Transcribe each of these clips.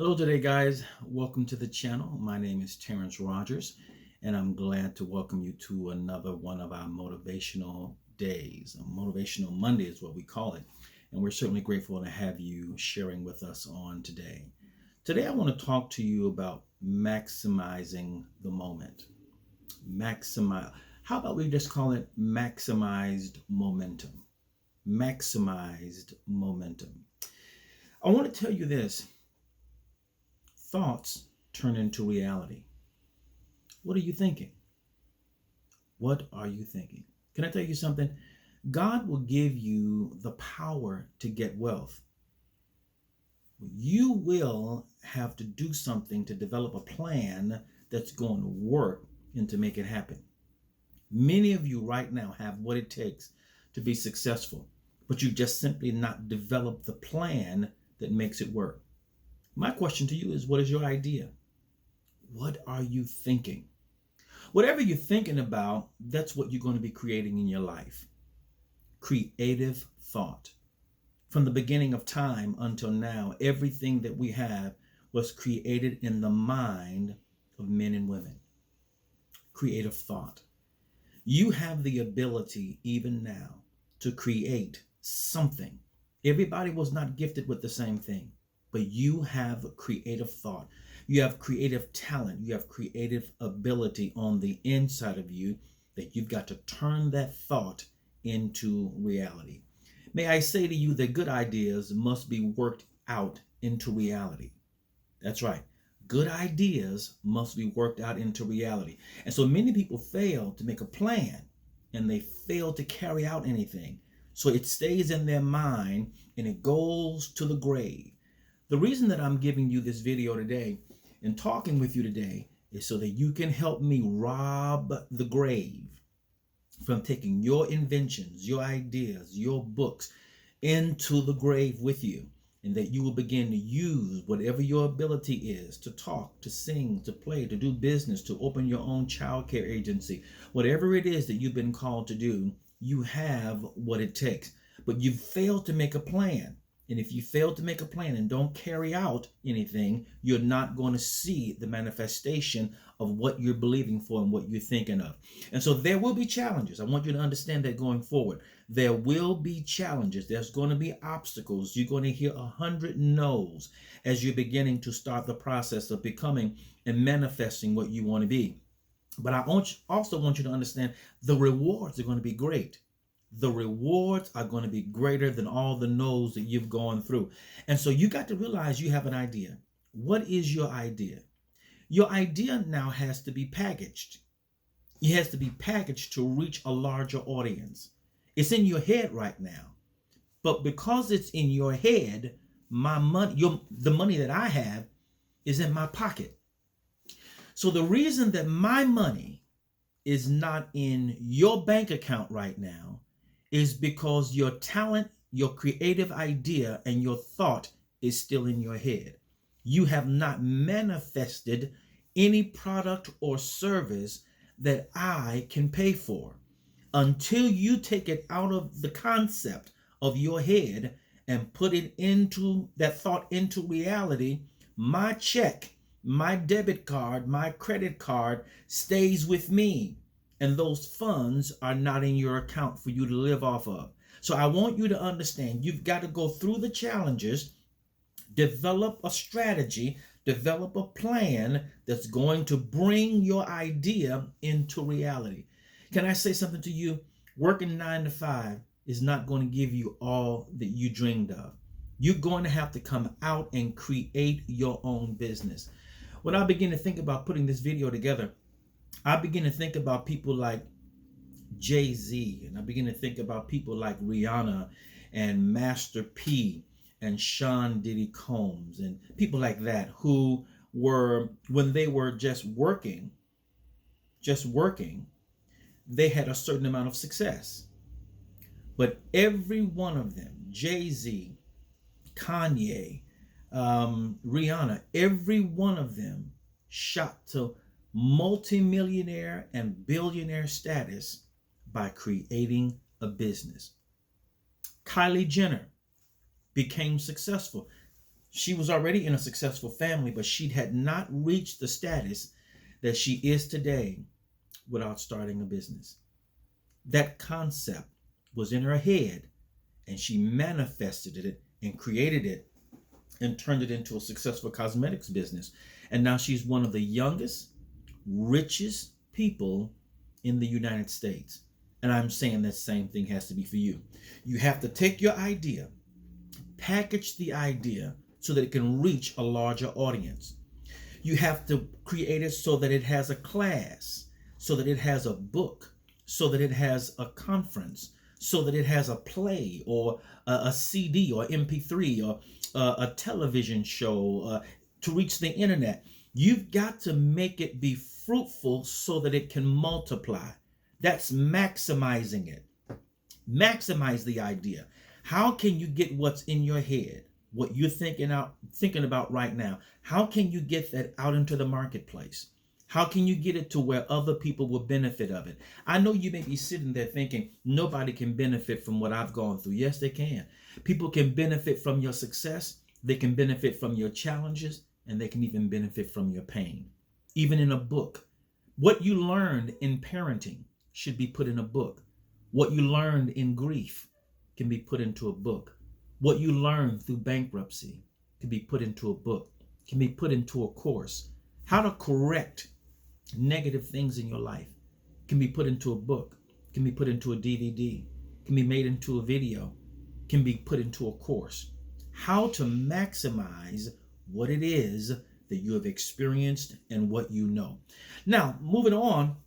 Hello today, guys. Welcome to the channel. My name is Terrence Rogers, and I'm glad to welcome you to another one of our motivational days. A motivational Monday is what we call it, and we're certainly grateful to have you sharing with us on today. Today, I want to talk to you about maximizing the moment. Maximize. How about we just call it maximized momentum? Maximized momentum. I want to tell you this. Thoughts turn into reality. What are you thinking? What are you thinking? Can I tell you something? God will give you the power to get wealth. You will have to do something to develop a plan that's going to work and to make it happen. Many of you right now have what it takes to be successful, but you just simply not developed the plan that makes it work. My question to you is, what is your idea? What are you thinking? Whatever you're thinking about, that's what you're going to be creating in your life. Creative thought. From the beginning of time until now, everything that we have was created in the mind of men and women. Creative thought. You have the ability, even now, to create something. Everybody was not gifted with the same thing. But you have creative thought. You have creative talent. You have creative ability on the inside of you that you've got to turn that thought into reality. May I say to you that good ideas must be worked out into reality. That's right. Good ideas must be worked out into reality. And so many people fail to make a plan and they fail to carry out anything. So it stays in their mind and it goes to the grave. The reason that I'm giving you this video today and talking with you today is so that you can help me rob the grave from taking your inventions, your ideas, your books into the grave with you, and that you will begin to use whatever your ability is to talk, to sing, to play, to do business, to open your own child care agency. Whatever it is that you've been called to do, you have what it takes. But you've failed to make a plan. And if you fail to make a plan and don't carry out anything, you're not going to see the manifestation of what you're believing for and what you're thinking of. And so there will be challenges. I want you to understand that going forward. There will be challenges. There's going to be obstacles. You're going to hear 100 no's as you're beginning to start the process of becoming and manifesting what you want to be. But I also want you to understand the rewards are going to be great. The rewards are going to be greater than all the no's that you've gone through. And so you got to realize you have an idea. What is your idea? Your idea now has to be packaged. It has to be packaged to reach a larger audience. It's in your head right now. But because it's in your head, the money that I have is in my pocket. So the reason that my money is not in your bank account right now is because your talent, your creative idea, and your thought is still in your head. You have not manifested any product or service that I can pay for. Until you take it out of the concept of your head and put it into that thought into reality, my check, my debit card, my credit card stays with me. And those funds are not in your account for you to live off of. So I want you to understand you've got to go through the challenges, develop a strategy, develop a plan that's going to bring your idea into reality. Can I say something to you? Working 9 to 5 is not going to give you all that you dreamed of. You're going to have to come out and create your own business. When I begin to think about putting this video together, I begin to think about people like Jay-Z, and I begin to think about people like Rihanna and Master P and Sean Diddy Combs and people like that who were, when they were just working, they had a certain amount of success. But every one of them, Jay-Z, Kanye, Rihanna, every one of them shot to multimillionaire and billionaire status by creating a business. Kylie Jenner became successful. She was already in a successful family, but she had not reached the status that she is today without starting a business. That concept was in her head, and she manifested it and created it and turned it into a successful cosmetics business. And now she's one of the youngest, richest people in the United States. And I'm saying that same thing has to be for you. You have to take your idea, package the idea so that it can reach a larger audience. You have to create it so that it has a class, so that it has a book, so that it has a conference, so that it has a play or a CD or MP3 or a television show to reach the internet. You've got to make it be fruitful so that it can multiply. That's maximizing it. Maximize the idea. How can you get what's in your head, what you're thinking about right now? How can you get that out into the marketplace? How can you get it to where other people will benefit of it? I know you may be sitting there thinking, nobody can benefit from what I've gone through. Yes, they can. People can benefit from your success. They can benefit from your challenges, and they can even benefit from your pain. Even in a book. What you learned in parenting should be put in a book. What you learned in grief can be put into a book. What you learned through bankruptcy can be put into a book, can be put into a course. How to correct negative things in your life can be put into a book, can be put into a DVD, can be made into a video, can be put into a course. How to maximize what it is that you have experienced and what you know. Now, moving on,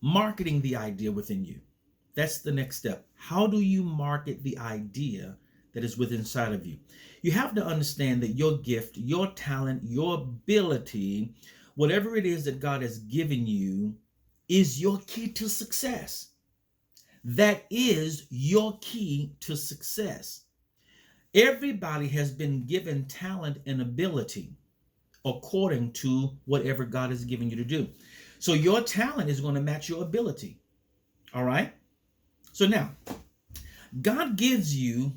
marketing the idea within you. That's the next step. How do you market the idea that is within inside of you? You have to understand that your gift, your talent, your ability, whatever it is that God has given you, is your key to success. That is your key to success. Everybody has been given talent and ability according to whatever God has given you to do. So your talent is going to match your ability. All right? So now, God gives you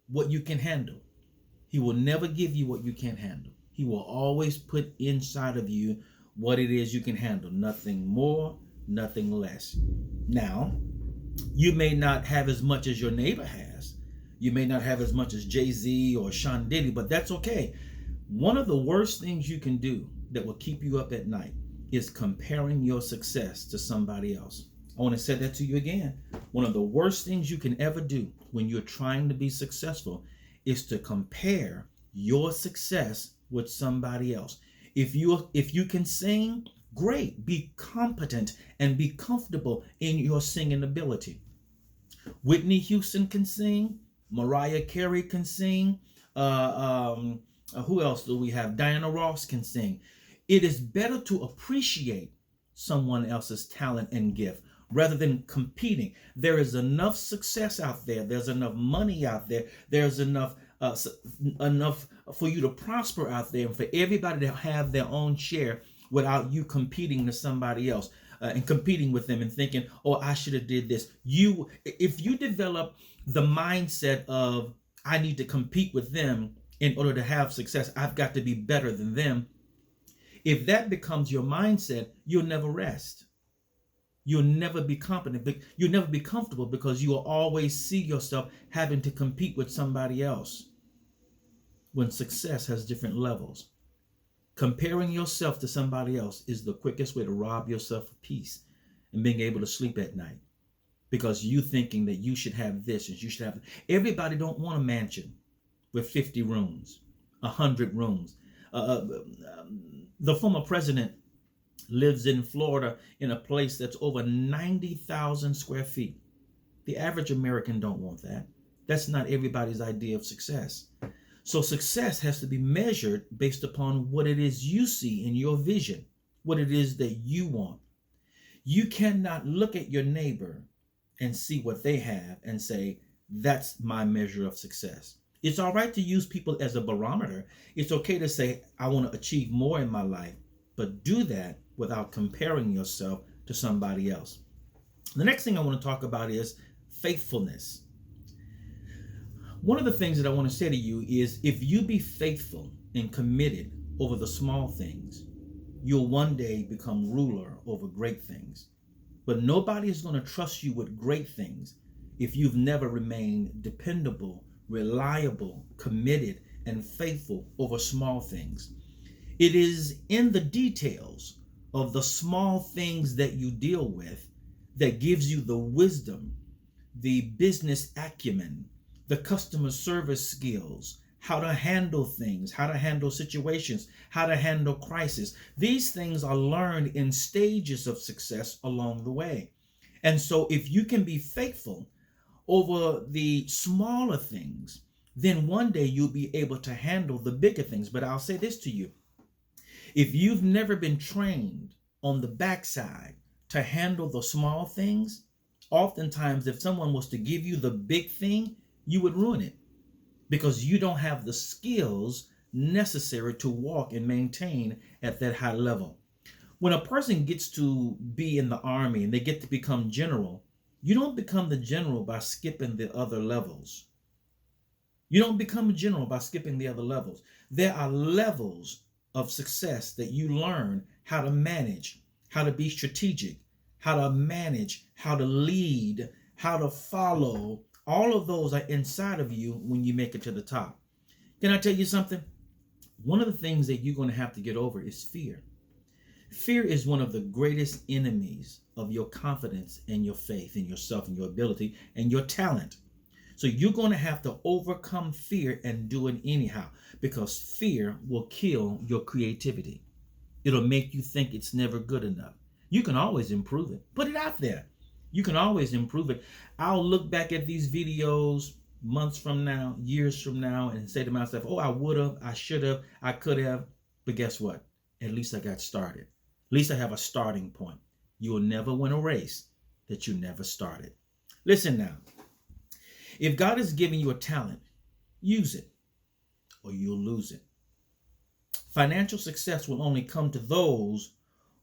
what you can handle. He will never give you what you can't handle. He will always put inside of you what it is you can handle. Nothing more, nothing less. Now, you may not have as much as your neighbor has. You may not have as much as Jay-Z or Sean Diddy, but that's okay. One of the worst things you can do that will keep you up at night is comparing your success to somebody else. I want to say that to you again. One of the worst things you can ever do when you're trying to be successful is to compare your success with somebody else. If you can sing, great. Be competent and be comfortable in your singing ability. Whitney Houston can sing. Mariah Carey can sing. Who else do we have? Diana Ross can sing. It is better to appreciate someone else's talent and gift rather than competing. There is enough success out there. There's enough money out there. There's enough for you to prosper out there and for everybody to have their own share without you competing to somebody else and competing with them and thinking, oh, I should have did this. If you develop the mindset of I need to compete with them in order to have success, I've got to be better than them. If that becomes your mindset, you'll never rest. You'll never be competent. You'll never be comfortable because you will always see yourself having to compete with somebody else when success has different levels. Comparing yourself to somebody else is the quickest way to rob yourself of peace and being able to sleep at night because you thinking that you should have this and you should have. Everybody don't want a mansion with 50 rooms, 100 rooms. The former president lives in Florida in a place that's over 90,000 square feet. The average American don't want that. That's not everybody's idea of success. So success has to be measured based upon what it is you see in your vision, what it is that you want. You cannot look at your neighbor and see what they have and say, that's my measure of success. It's all right to use people as a barometer. It's okay to say, I want to achieve more in my life, but do that without comparing yourself to somebody else. The next thing I want to talk about is faithfulness. One of the things that I want to say to you is if you be faithful and committed over the small things, you'll one day become ruler over great things. But nobody is going to trust you with great things if you've never remained dependable, reliable, committed, and faithful over small things. It is in the details of the small things that you deal with that gives you the wisdom, the business acumen, the customer service skills, how to handle things, how to handle situations, how to handle crisis. These things are learned in stages of success along the way. And so if you can be faithful over the smaller things, then one day you'll be able to handle the bigger things. But I'll say this to you. If you've never been trained on the backside to handle the small things, oftentimes if someone was to give you the big thing, you would ruin it because you don't have the skills necessary to walk and maintain at that high level. When a person gets to be in the army and they get to become general, you don't become the general by skipping the other levels. You don't become a general by skipping the other levels. There are levels of success that you learn how to manage, how to be strategic, how to manage, how to lead, how to follow. All of those are inside of you when you make it to the top. Can I tell you something? One of the things that you're going to have to get over is fear. Fear is one of the greatest enemies of your confidence and your faith in yourself and your ability and your talent. So you're going to have to overcome fear and do it anyhow, because fear will kill your creativity. It'll make you think it's never good enough. You can always improve it. Put it out there. You can always improve it. I'll look back at these videos months from now, years from now, and say to myself, oh, I would have, I should have, I could have. But guess what? At least I got started. At least I have a starting point. You will never win a race that you never started. Listen now. If God has given you a talent, use it or you'll lose it. Financial success will only come to those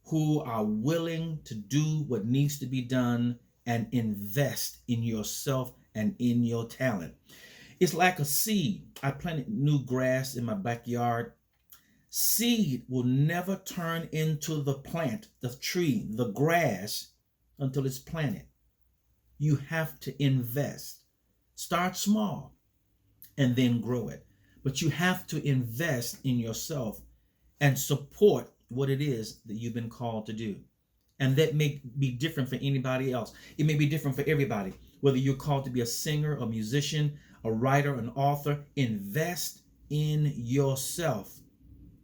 who are willing to do what needs to be done and invest in yourself and in your talent. It's like a seed. I planted new grass in my backyard. Seed will never turn into the plant, the tree, the grass until it's planted. You have to invest. Start small and then grow it. But you have to invest in yourself and support what it is that you've been called to do. And that may be different for anybody else. It may be different for everybody. Whether you're called to be a singer, a musician, a writer, an author, invest in yourself.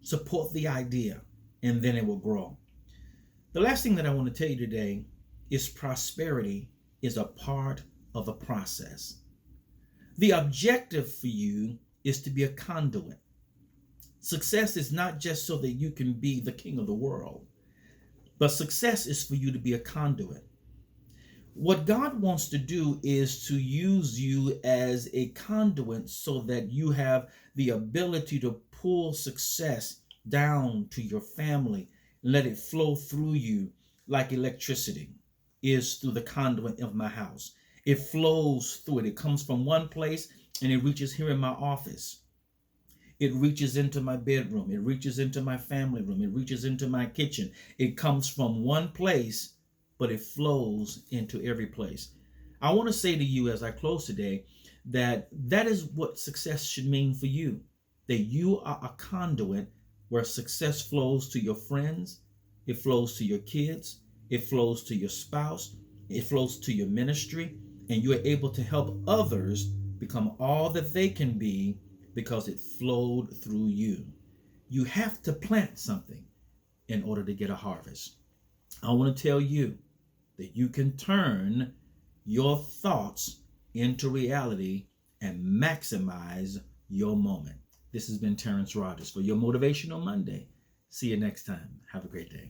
Support the idea, and then it will grow. The last thing that I want to tell you today is prosperity is a part of a process. The objective for you is to be a conduit. Success is not just so that you can be the king of the world, but success is for you to be a conduit. What God wants to do is to use you as a conduit so that you have the ability to pull success down to your family, let it flow through you like electricity is through the conduit of my house. It flows through it. It comes from one place and it reaches here in my office. It reaches into my bedroom. It reaches into my family room. It reaches into my kitchen. It comes from one place, but it flows into every place. I want to say to you as I close today that is what success should mean for you. That you are a conduit where success flows to your friends. It flows to your kids. It flows to your spouse. It flows to your ministry. And you are able to help others become all that they can be because it flowed through you. You have to plant something in order to get a harvest. I want to tell you that you can turn your thoughts into reality and maximize your moment. This has been Terrence Rogers for your Motivational Monday. See you next time. Have a great day.